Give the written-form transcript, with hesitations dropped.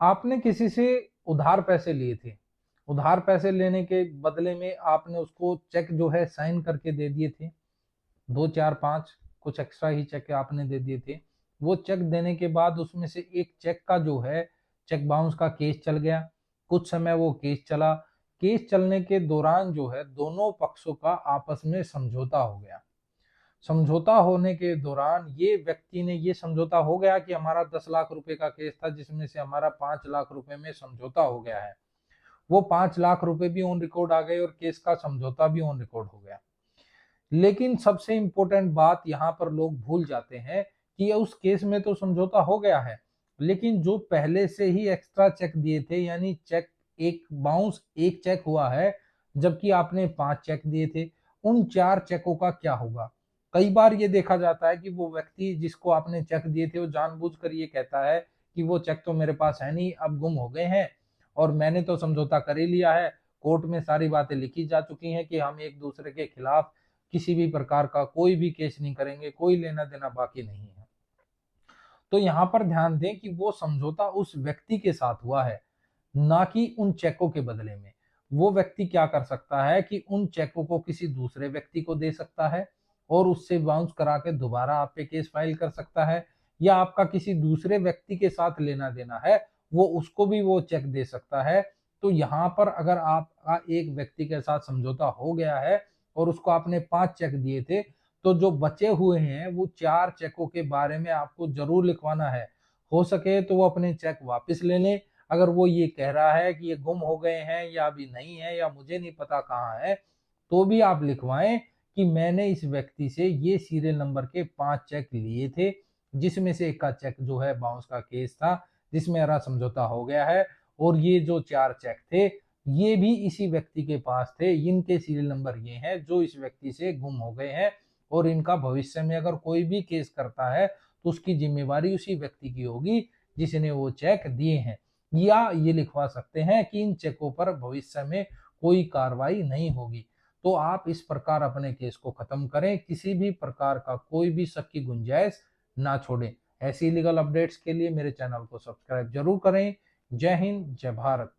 आपने किसी से उधार पैसे लिए थे। उधार पैसे लेने के बदले में आपने उसको चेक जो है साइन करके दे दिए थे। दो चार पांच कुछ एक्स्ट्रा ही चेक आपने दे दिए थे। वो चेक देने के बाद उसमें से एक चेक का जो है चेक बाउंस का केस चल गया। कुछ समय वो केस चला। केस चलने के दौरान जो है दोनों पक्षों का आपस में समझौता हो गया। समझौता होने के दौरान ये व्यक्ति ने ये समझौता हो गया कि हमारा 10 लाख रुपए का केस था, जिसमें से हमारा 5 लाख रुपए में समझौता हो गया है। वो 5 लाख रुपए भी ऑन रिकॉर्ड आ गए और केस का समझौता भी ऑन रिकॉर्ड हो गया। लेकिन सबसे इंपॉर्टेंट बात यहाँ पर लोग भूल जाते हैं कि उस केस में तो समझौता हो गया है, लेकिन जो पहले से ही एक्स्ट्रा चेक दिए थे, यानी चेक एक बाउंस एक चेक हुआ है, जबकि आपने 5 चेक दिए थे। उन 4 चेकों का क्या होगा? कई बार ये देखा जाता है कि वो व्यक्ति जिसको आपने चेक दिए थे वो जानबूझकर ये कहता है कि वो चेक तो मेरे पास है नहीं, अब गुम हो गए हैं और मैंने तो समझौता कर ही लिया है। कोर्ट में सारी बातें लिखी जा चुकी हैं कि हम एक दूसरे के खिलाफ किसी भी प्रकार का कोई भी केस नहीं करेंगे, कोई लेना देना बाकी नहीं है। तो यहाँ पर ध्यान दें कि वो समझौता उस व्यक्ति के साथ हुआ है, ना कि उन चेकों के बदले में। वो व्यक्ति क्या कर सकता है कि उन चेकों को किसी दूसरे व्यक्ति को दे सकता है और उससे बाउंस करा के दोबारा आप पे केस फाइल कर सकता है, या आपका किसी दूसरे व्यक्ति के साथ लेना देना है, वो उसको भी वो चेक दे सकता है। तो यहाँ पर अगर आपका एक व्यक्ति के साथ समझौता हो गया है और उसको आपने 5 चेक दिए थे, तो जो बचे हुए हैं वो 4 चेकों के बारे में आपको जरूर लिखवाना है। हो सके तो वो अपने चेक वापस ले लें। अगर वो ये कह रहा है कि ये गुम हो गए हैं या अभी नहीं है या मुझे नहीं पता कहाँ है, तो भी आप लिखवाएं कि मैंने इस व्यक्ति से ये सीरियल नंबर के 5 चेक लिए थे, जिसमें से एक का चेक जो है बाउंस का केस था, जिसमें मेरा समझौता हो गया है, और ये जो 4 चेक थे ये भी इसी व्यक्ति के पास थे, इनके सीरियल नंबर ये हैं जो इस व्यक्ति से गुम हो गए हैं, और इनका भविष्य में अगर कोई भी केस करता है तो उसकी जिम्मेवारी उसी व्यक्ति की होगी जिसने वो चेक दिए हैं। या ये लिखवा सकते हैं कि इन चेकों पर भविष्य में कोई कार्रवाई नहीं होगी। तो आप इस प्रकार अपने केस को खत्म करें, किसी भी प्रकार का कोई भी शक की गुंजाइश ना छोड़ें। ऐसी लीगल अपडेट्स के लिए मेरे चैनल को सब्सक्राइब जरूर करें। जय हिंद, जय भारत।